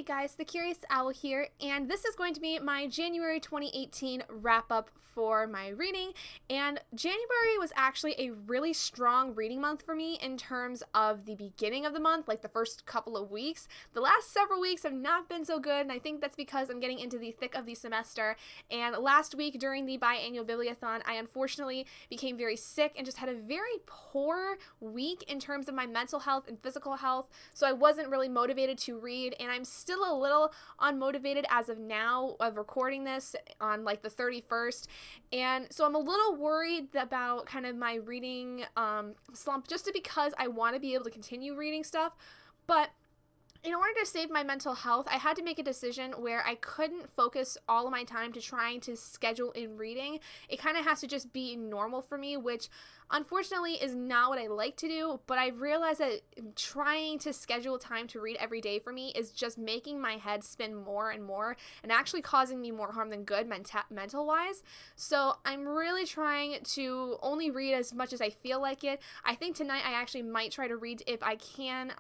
Hey guys, the Curious Owl here, and this is going to be my January 2018 wrap-up for my reading, and January was actually a really strong reading month for me in terms of the beginning of the month, like the first couple of weeks. The last several weeks have not been so good, and I think that's because I'm getting into the thick of the semester, and last week during the biannual bibliothon, I unfortunately became very sick and just had a very poor week in terms of my mental health and physical health, so I wasn't really motivated to read, and I'm still a little unmotivated as of now of recording this on like the 31st, and so I'm a little worried about kind of my reading slump just because I want to be able to continue reading stuff, but in order to save my mental health, I had to make a decision where I couldn't focus all of my time to trying to schedule in reading. It kind of has to just be normal for me, which unfortunately is not what I like to do, but I've realized that trying to schedule time to read every day for me is just making my head spin more and more and actually causing me more harm than good mental-wise. So I'm really trying to only read as much as I feel like it. I think tonight I actually might try to read if I can,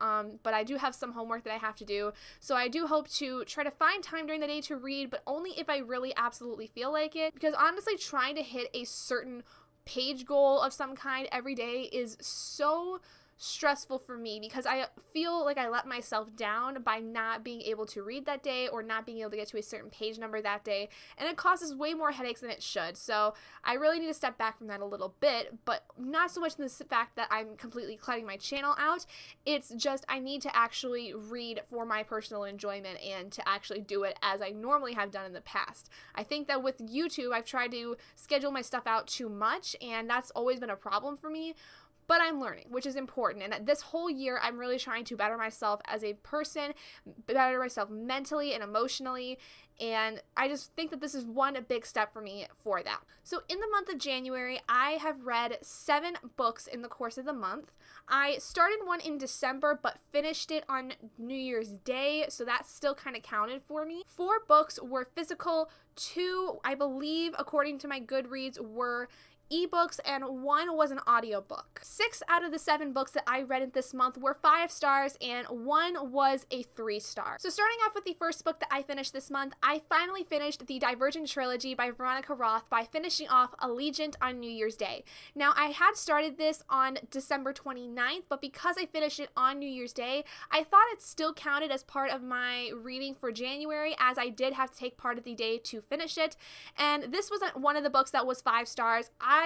but I do have some homework that I have to do. So I do hope to try to find time during the day to read, but only if I really absolutely feel like it, because honestly trying to hit a certain page goal of some kind every day is so stressful for me because I feel like I let myself down by not being able to read that day or not being able to get to a certain page number that day, and it causes way more headaches than it should. So I really need to step back from that a little bit, but not so much in the fact that I'm completely cutting my channel out. It's just I need to actually read for my personal enjoyment and to actually do it as I normally have done in the past. I think that with YouTube I've tried to schedule my stuff out too much, and that's always been a problem for me. But I'm learning, which is important, and this whole year I'm really trying to better myself as a person, better myself mentally and emotionally, and I just think that this is one big step for me for that. So in the month of January, I have read 7 books in the course of the month. I started one in December, but finished it on New Year's Day, so that still kind of counted for me. 4 books were physical, 2, I believe, according to my Goodreads, were ebooks, and 1 was an audiobook. 6 out of the 7 books that I read in this month were 5 stars, and 1 was a 3-star. So starting off with the first book that I finished this month, I finally finished the Divergent trilogy by Veronica Roth by finishing off Allegiant on New Year's Day. Now, I had started this on December 29th, but because I finished it on New Year's Day, I thought it still counted as part of my reading for January, as I did have to take part of the day to finish it, and this was one of the books that was 5 stars. I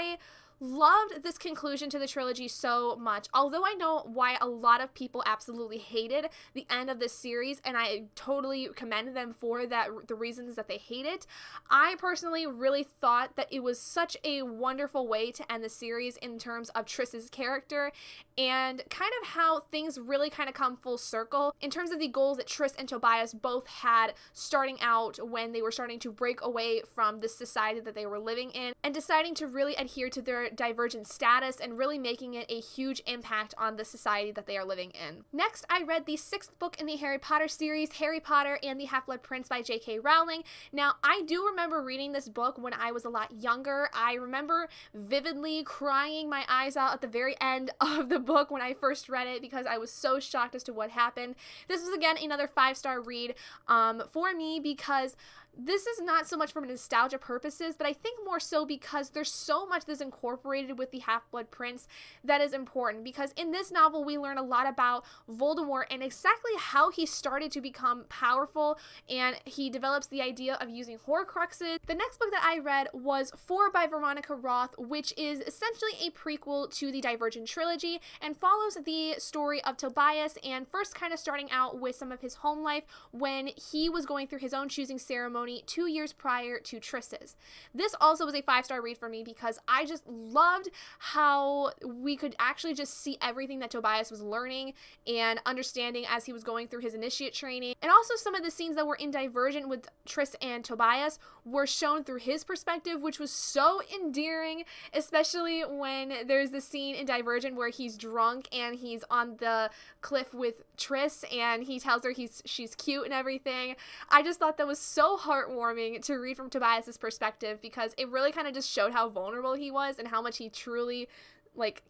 loved this conclusion to the trilogy so much, although I know why a lot of people absolutely hated the end of this series, and I totally commend them for that, the reasons that they hate it. I personally really thought that it was such a wonderful way to end the series in terms of Triss's character and kind of how things really kind of come full circle in terms of the goals that Triss and Tobias both had starting out when they were starting to break away from the society that they were living in and deciding to really adhere to their divergent status and really making it a huge impact on the society that they are living in. Next, I read the 6th book in the Harry Potter series, Harry Potter and the Half-Blood Prince by J.K. Rowling. Now, I do remember reading this book when I was a lot younger. I remember vividly crying my eyes out at the very end of the book when I first read it because I was so shocked as to what happened. This was again another 5-star read for me because this is not so much for nostalgia purposes, but I think more so because there's so much that's incorporated with the Half-Blood Prince that is important, because in this novel we learn a lot about Voldemort and exactly how he started to become powerful, and he develops the idea of using Horcruxes. The next book that I read was 4 by Veronica Roth, which is essentially a prequel to the Divergent trilogy and follows the story of Tobias, and first kind of starting out with some of his home life when he was going through his own choosing ceremony 2 years prior to Triss's. This also was a 5-star read for me because I just loved how we could actually just see everything that Tobias was learning and understanding as he was going through his initiate training, and also some of the scenes that were in Divergent with Triss and Tobias were shown through his perspective, which was so endearing, especially when there's the scene in Divergent where he's drunk and he's on the cliff with Triss and he tells her she's cute and everything. I just thought that was so heartwarming to read from Tobias's perspective because it really kind of just showed how vulnerable he was and how much he truly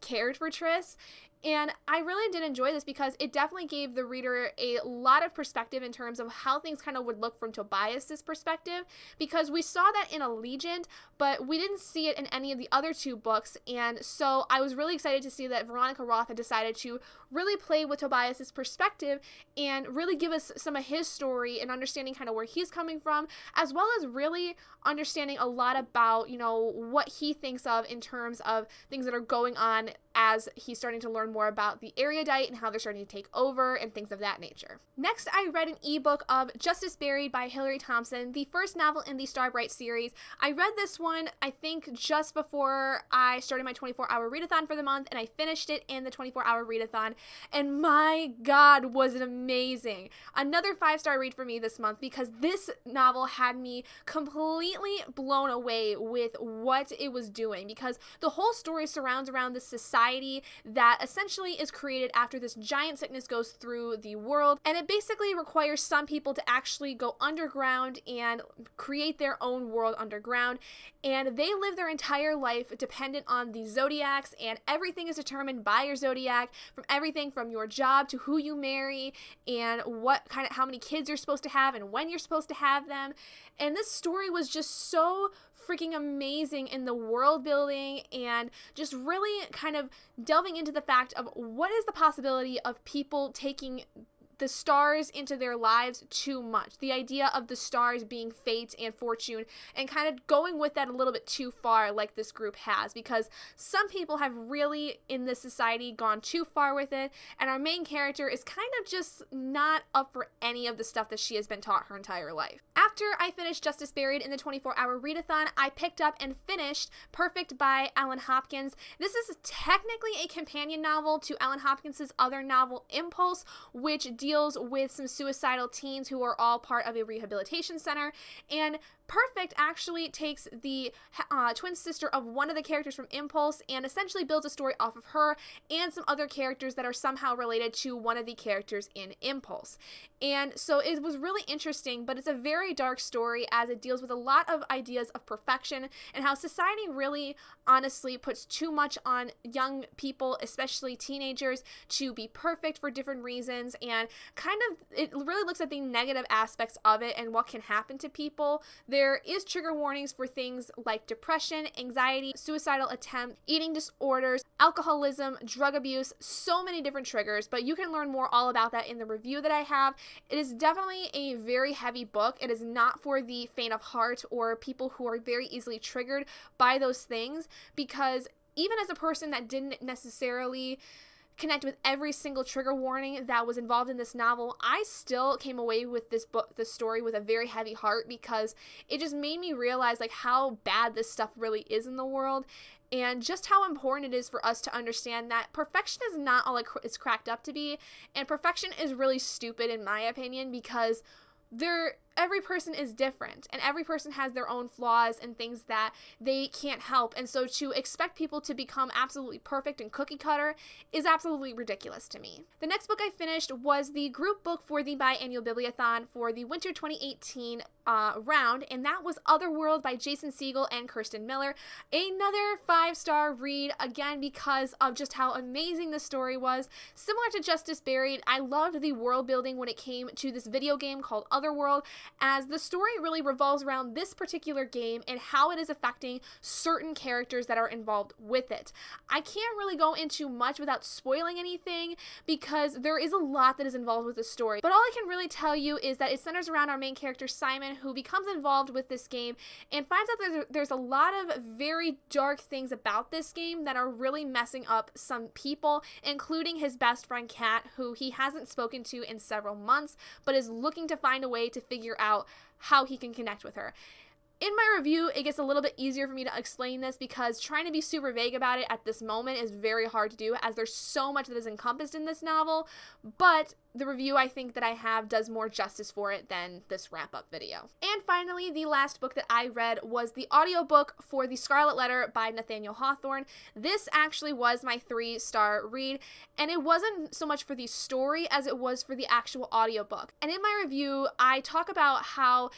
cared for Triss. And I really did enjoy this because it definitely gave the reader a lot of perspective in terms of how things kind of would look from Tobias's perspective, because we saw that in Allegiant, but we didn't see it in any of the other two books. And so I was really excited to see that Veronica Roth had decided to really play with Tobias's perspective and really give us some of his story and understanding kind of where he's coming from, as well as really understanding a lot about, you know, what he thinks of in terms of things that are going on as he's starting to learn more about the erudite and how they're starting to take over and things of that nature. Next, I read an ebook of Justice Buried by Hilary Thompson, the first novel in the Starbright series. I read this one, I think, just before I started my 24-hour readathon for the month, and I finished it in the 24-hour readathon, and my God, was it amazing. Another 5-star read for me this month, because this novel had me completely blown away with what it was doing, because the whole story surrounds around this society that essentially is created after this giant sickness goes through the world, and it basically requires some people to actually go underground and create their own world underground, and they live their entire life dependent on the zodiacs, and everything is determined by your zodiac, from everything from your job to who you marry and how many kids you're supposed to have and when you're supposed to have them. And this story was just so freaking amazing in the world building and just really kind of delving into the fact of what is the possibility of people taking the stars into their lives too much. The idea of the stars being fate and fortune, and kind of going with that a little bit too far, like this group has, because some people have really in this society gone too far with it, and our main character is kind of just not up for any of the stuff that she has been taught her entire life. After I finished Justice Buried in the 24-hour readathon, I picked up and finished Perfect by Ellen Hopkins. This is technically a companion novel to Ellen Hopkins' other novel, Impulse, which deals with some suicidal teens who are all part of a rehabilitation center. And Perfect actually takes the twin sister of one of the characters from Impulse and essentially builds a story off of her and some other characters that are somehow related to one of the characters in Impulse. And so it was really interesting, but it's a very dark story as it deals with a lot of ideas of perfection and how society really honestly puts too much on young people, especially teenagers, to be perfect for different reasons, and kind of it really looks at the negative aspects of it and what can happen to people. There is trigger warnings for things like depression, anxiety, suicidal attempt, eating disorders, alcoholism, drug abuse, so many different triggers, but you can learn more all about that in the review that I have. It is definitely a very heavy book. It is not for the faint of heart or people who are very easily triggered by those things, because even as a person that didn't necessarily connect with every single trigger warning that was involved in this novel, I still came away with this story with a very heavy heart, because it just made me realize like how bad this stuff really is in the world, and just how important it is for us to understand that perfection is not all it's cracked up to be, and perfection is really stupid in my opinion, because every person is different, and every person has their own flaws and things that they can't help, and so to expect people to become absolutely perfect and cookie cutter is absolutely ridiculous to me. The next book I finished was the group book for the biannual bibliothon for the winter 2018 round, and that was Otherworld by Jason Segel and Kirsten Miller. Another 5-star read, again because of just how amazing the story was. Similar to Justice Buried, I loved the world building when it came to this video game called Otherworld, as the story really revolves around this particular game and how it is affecting certain characters that are involved with it. I can't really go into much without spoiling anything, because there is a lot that is involved with the story, but all I can really tell you is that it centers around our main character Simon, who becomes involved with this game and finds out that there's a lot of very dark things about this game that are really messing up some people, including his best friend Kat, who he hasn't spoken to in several months, but is looking to find a way to figure out how he can connect with her. In my review, it gets a little bit easier for me to explain this, because trying to be super vague about it at this moment is very hard to do, as there's so much that is encompassed in this novel, but the review I think that I have does more justice for it than this wrap-up video. And finally, the last book that I read was the audiobook for The Scarlet Letter by Nathaniel Hawthorne. This actually was my 3-star read, and it wasn't so much for the story as it was for the actual audiobook. And in my review, I talk about how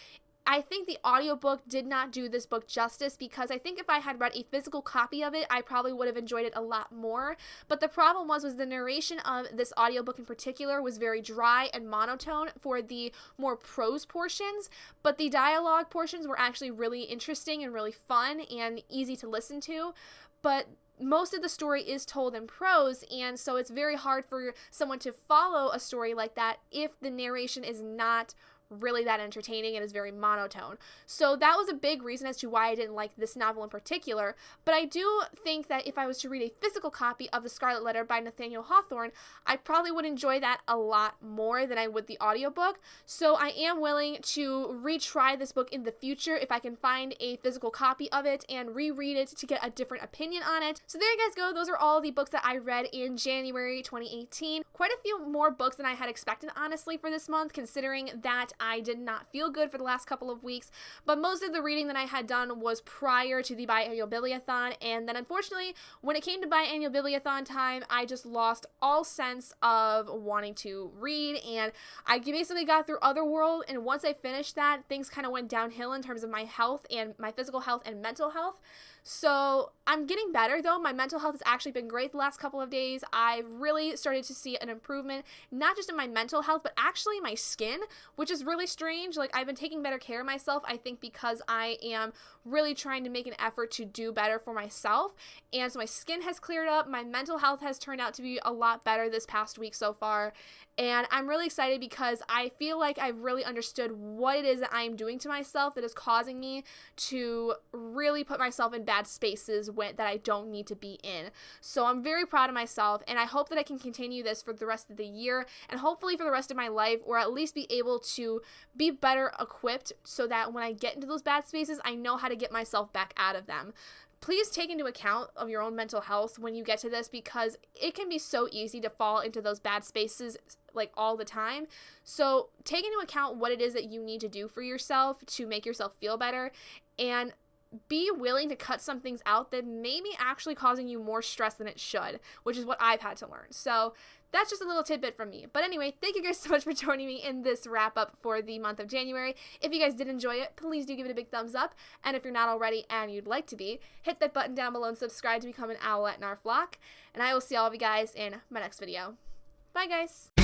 I think the audiobook did not do this book justice, because I think if I had read a physical copy of it, I probably would have enjoyed it a lot more. But the problem was the narration of this audiobook in particular was very dry and monotone for the more prose portions, but the dialogue portions were actually really interesting and really fun and easy to listen to. But most of the story is told in prose, and so it's very hard for someone to follow a story like that if the narration is not really that entertaining and is very monotone. So that was a big reason as to why I didn't like this novel in particular. But I do think that if I was to read a physical copy of The Scarlet Letter by Nathaniel Hawthorne, I probably would enjoy that a lot more than I would the audiobook. So I am willing to retry this book in the future if I can find a physical copy of it and reread it to get a different opinion on it. So there you guys go. Those are all the books that I read in January 2018. Quite a few more books than I had expected, honestly, for this month, considering that I did not feel good for the last couple of weeks, but most of the reading that I had done was prior to the biannual Bibliothon, and then unfortunately, when it came to biannual Bibliothon time, I just lost all sense of wanting to read, and I basically got through Otherworld, and once I finished that, things kind of went downhill in terms of my health and my physical health and mental health. So I'm getting better, though. My mental health has actually been great the last couple of days. I've really started to see an improvement, not just in my mental health, but actually my skin, which is really strange. Like, I've been taking better care of myself, I think, because I am really trying to make an effort to do better for myself. And so my skin has cleared up. My mental health has turned out to be a lot better this past week so far. And I'm really excited because I feel like I've really understood what it is that I am doing to myself that is causing me to really put myself in bad spaces that I don't need to be in. So I'm very proud of myself, and I hope that I can continue this for the rest of the year and hopefully for the rest of my life, or at least be able to be better equipped so that when I get into those bad spaces, I know how to get myself back out of them. Please take into account of your own mental health when you get to this, because it can be so easy to fall into those bad spaces like all the time. So take into account what it is that you need to do for yourself to make yourself feel better, and be willing to cut some things out that may be actually causing you more stress than it should, which is what I've had to learn. So that's just a little tidbit from me. But anyway, thank you guys so much for joining me in this wrap up for the month of January. If you guys did enjoy it, please do give it a big thumbs up. And if you're not already and you'd like to be, hit that button down below and subscribe to become an owlet in our flock. And I will see all of you guys in my next video. Bye, guys.